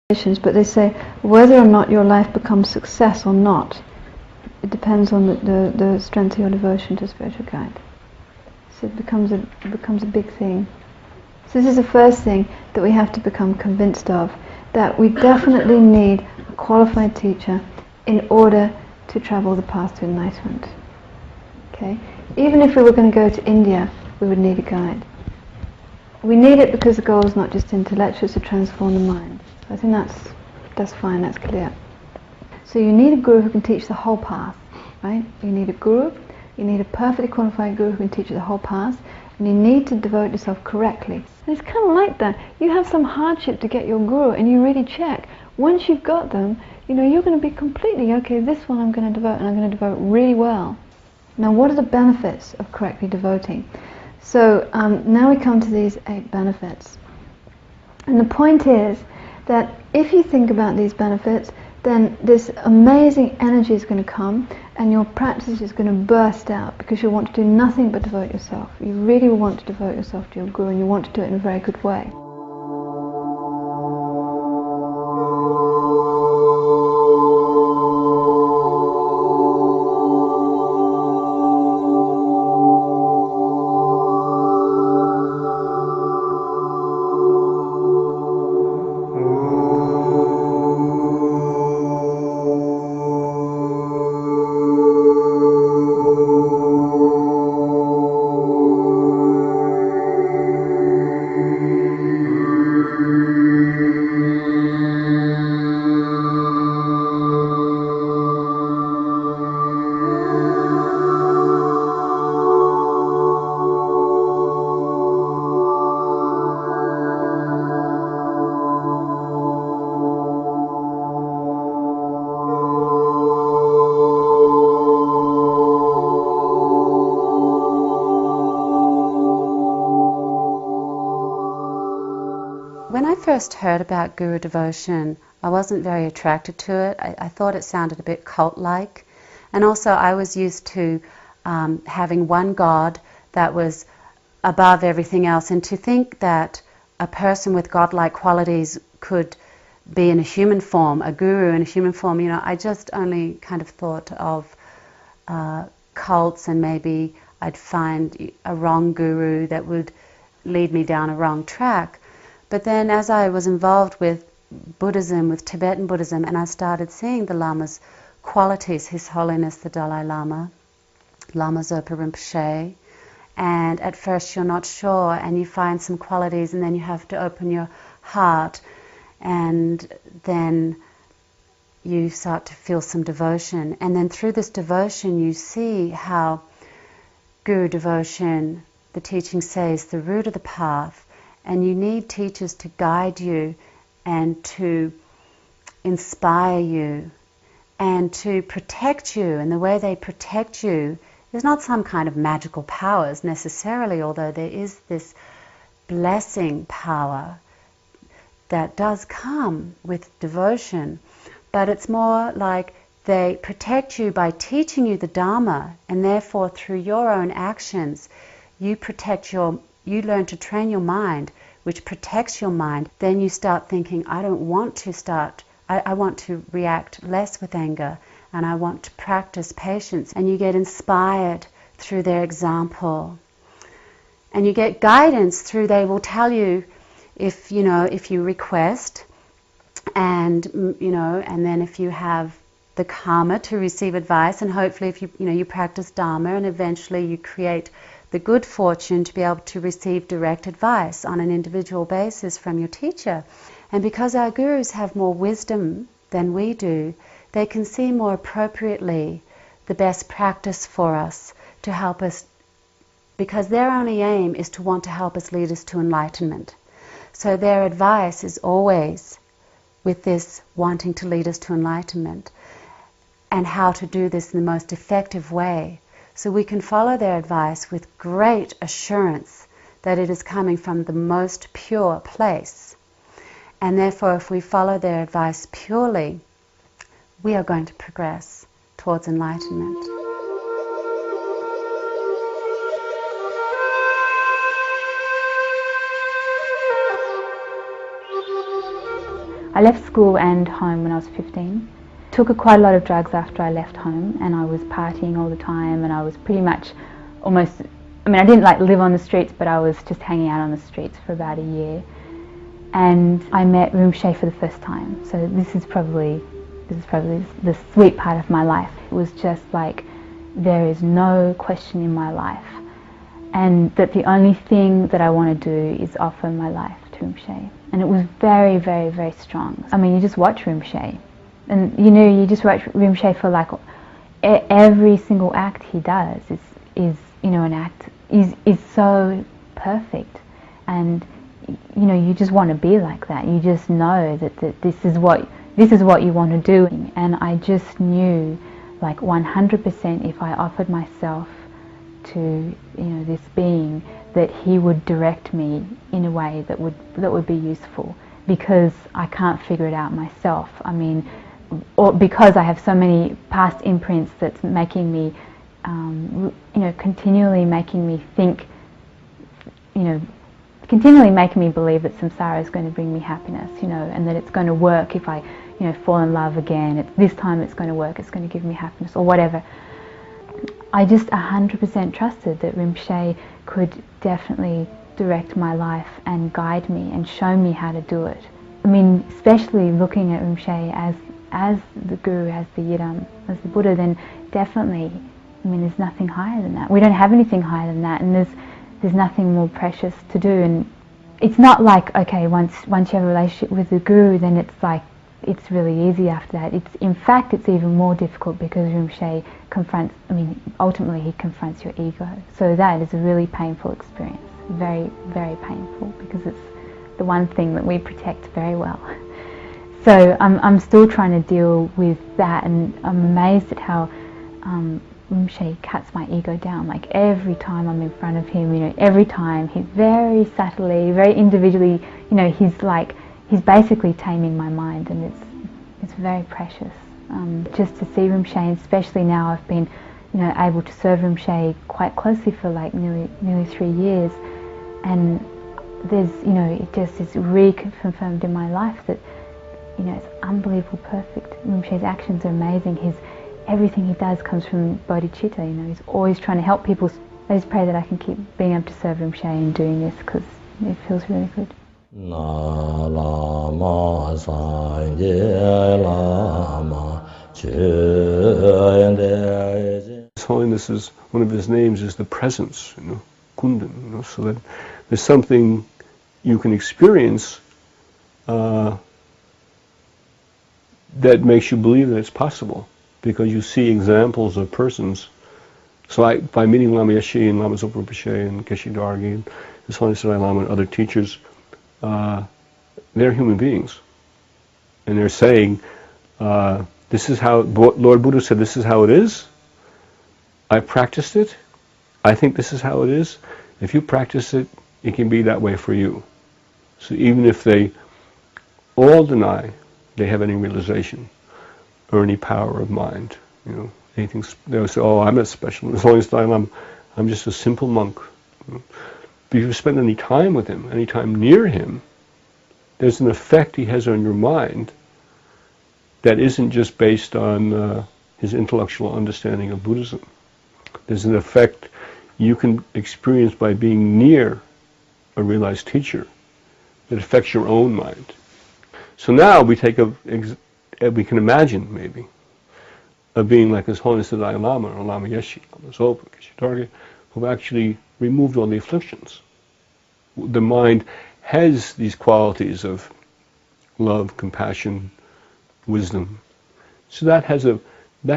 but they say whether or not your life becomes success or not, it depends on the strength of your devotion to spiritual guide. So it becomes a big thing. So this is the first thing that we have to become convinced of, that we definitely need a qualified teacher in order to travel the path to enlightenment. Okay? Even if we were going to go to India, we would need a guide. We need it because the goal is not just intellectual, it's to transform the mind. So I think that's fine, that's clear. So you need a guru who can teach the whole path, right? You need a guru, you need a perfectly qualified guru who can teach you the whole path, and you need to devote yourself correctly. And it's kind of like that. You have some hardship to get your guru, and you really check. Once you've got them, you're going to be completely, okay, this one I'm going to devote, and I'm going to devote really well. Now, what are the benefits of correctly devoting? So now we come to these 8 benefits. And the point is that if you think about these benefits, then this amazing energy is going to come, and your practice is going to burst out, because you want to do nothing but devote yourself. You really want to devote yourself to your guru, and you want to do it in a very good way. When I first heard about Guru devotion, I wasn't very attracted to it. I thought it sounded a bit cult-like. And also I was used to having one God that was above everything else. And to think that a person with godlike qualities could be in a human form, a guru in a human form, I just only kind of thought of cults, and maybe I'd find a wrong guru that would lead me down a wrong track. But then as I was involved with Buddhism, with Tibetan Buddhism, and I started seeing the Lama's qualities, His Holiness the Dalai Lama, Lama Zopa Rinpoche, and at first you're not sure, and you find some qualities, and then you have to open your heart, and then you start to feel some devotion. And then through this devotion you see how Guru devotion, the teaching says, the root of the path, and you need teachers to guide you and to inspire you and to protect you. And the way they protect you is not some kind of magical powers necessarily, although there is this blessing power that does come with devotion. But it's more like they protect you by teaching you the Dharma, and therefore through your own actions you learn to train your mind, which protects your mind. Then you start thinking, I want to react less with anger, and I want to practice patience. And you get inspired through their example. And you get guidance through, they will tell you if you request, and and then if you have the karma to receive advice, and hopefully if you practice Dharma, and eventually you create the good fortune to be able to receive direct advice on an individual basis from your teacher. And because our gurus have more wisdom than we do, they can see more appropriately the best practice for us to help us, because their only aim is to want to help us, lead us to enlightenment. So their advice is always with this wanting to lead us to enlightenment, and how to do this in the most effective way. So we can follow their advice with great assurance that it is coming from the most pure place. And therefore, if we follow their advice purely, we are going to progress towards enlightenment. I left school and home when I was 15. Took quite a lot of drugs after I left home, and I was partying all the time, and I was pretty much almost, I mean, I didn't like live on the streets, but I was just hanging out on the streets for about a year. And I met Rinpoche for the first time. So this is probably the sweet part of my life. It was just like, there is no question in my life, and that the only thing that I want to do is offer my life to Rinpoche. And it was very, very, very strong. I mean, you just watch Rinpoche, and you just watch Rinpoche for like every single act he does is an act is so perfect, and you just want to be like that. You just know that this is what you want to do. And I just knew, like 100%, if I offered myself to this being, that he would direct me in a way that would be useful, because I can't figure it out myself. I mean, or because I have so many past imprints that's making me continually making me think, continually making me believe that samsara is going to bring me happiness, and that it's going to work if I, fall in love again. This time it's going to work, it's going to give me happiness, or whatever. I just 100% trusted that Rinpoche could definitely direct my life and guide me and show me how to do it. I mean, especially looking at Rinpoche as the Guru, as the Yidam, as the Buddha, then definitely, I mean, there's nothing higher than that. We don't have anything higher than that, and there's nothing more precious to do. And it's not like, okay, once you have a relationship with the Guru, then it's like, it's really easy after that. In fact, it's even more difficult, because Rinpoche ultimately he confronts your ego. So that is a really painful experience. Very, very painful, because it's the one thing that we protect very well. So I'm still trying to deal with that, and I'm amazed at how Rinpoche cuts my ego down. Like every time I'm in front of him, every time he's very subtly, very individually, he's basically taming my mind, and it's very precious. Just to see Rinpoche, especially now I've been, able to serve Rinpoche quite closely for like nearly 3 years, and there's, it just is reconfirmed in my life that, it's unbelievable perfect. Rinpoche's actions are amazing. Everything he does comes from bodhicitta. He's always trying to help people. I just pray that I can keep being able to serve Rinpoche and doing this, because it feels really good. His Holiness is, one of his names is the presence, Kundan, so that there's something you can experience that makes you believe that it's possible, because you see examples of persons. So by meeting Lama Yeshe and Lama Zopa Rinpoche and Geshe Dargi and His Holiness Dalai Lama and other teachers, they're human beings, and they're saying, this is how Lord Buddha said, this is how it is. I practiced it. I think this is how it is. If you practice it, it can be that way for you. So even if they all deny they have any realization or any power of mind, anything, they'll say, oh, I'm not special. As long as I'm just a simple monk. But if you spend any time with him, any time near him, there's an effect he has on your mind that isn't just based on his intellectual understanding of Buddhism. There's an effect you can experience by being near a realized teacher that affects your own mind. So now we we can imagine maybe of being like His Holiness the Dalai Lama or Lama Yeshe, Lama Zopa, Geshe Dargi, who've actually removed all the afflictions. The mind has these qualities of love, compassion, wisdom. So that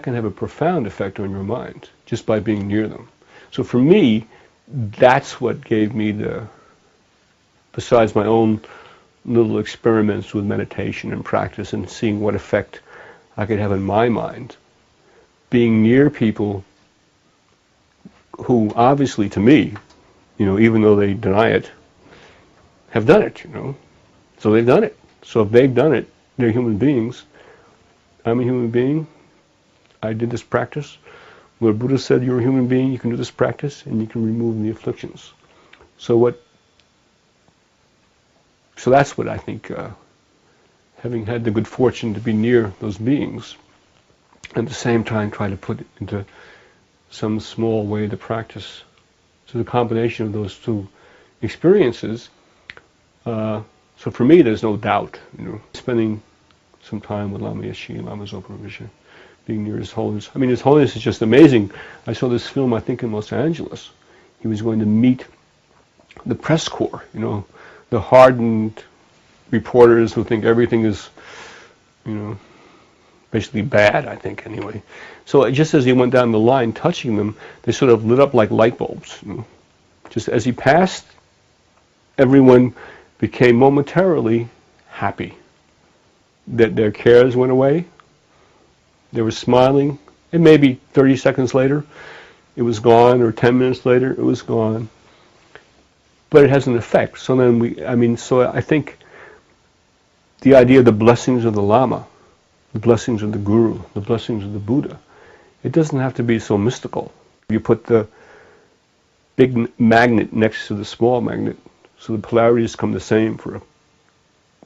can have a profound effect on your mind just by being near them. So for me, that's what gave me besides my own little experiments with meditation and practice and seeing what effect I could have in my mind, being near people who obviously to me, even though they deny it, have done it, So they've done it. So if they've done it, they're human beings. I'm a human being. I did this practice. Lord Buddha said, you're a human being, you can do this practice, and you can remove the afflictions. So that's what I think having had the good fortune to be near those beings, at the same time try to put it into some small way to practice. So the combination of those two experiences, so for me there's no doubt, spending some time with Lama Yeshe and Lama Zopa Rinpoche, being near His Holiness. I mean, His Holiness is just amazing. I saw this film, I think, in Los Angeles. He was going to meet the press corps, the hardened reporters who think everything is, basically bad, I think, anyway. So just as he went down the line touching them, they sort of lit up like light bulbs. Just as he passed, everyone became momentarily happy. That their cares went away. They were smiling, and maybe 30 seconds later, it was gone, or 10 minutes later, it was gone. But it has an effect. So then so I think the idea of the blessings of the Lama, the blessings of the Guru, the blessings of the Buddha, it doesn't have to be so mystical. You put the big magnet next to the small magnet, so the polarities come the same for a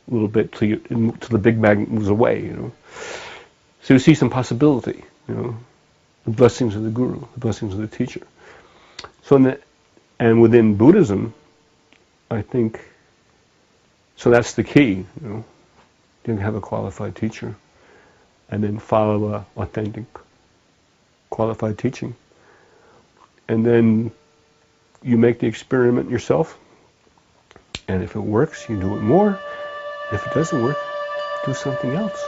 little bit till the big magnet moves away, So you see some possibility, the blessings of the Guru, the blessings of the teacher. So and within Buddhism, I think, so that's the key, You can have a qualified teacher, and then follow a authentic, qualified teaching. And then you make the experiment yourself, and if it works, you do it more. If it doesn't work, do something else.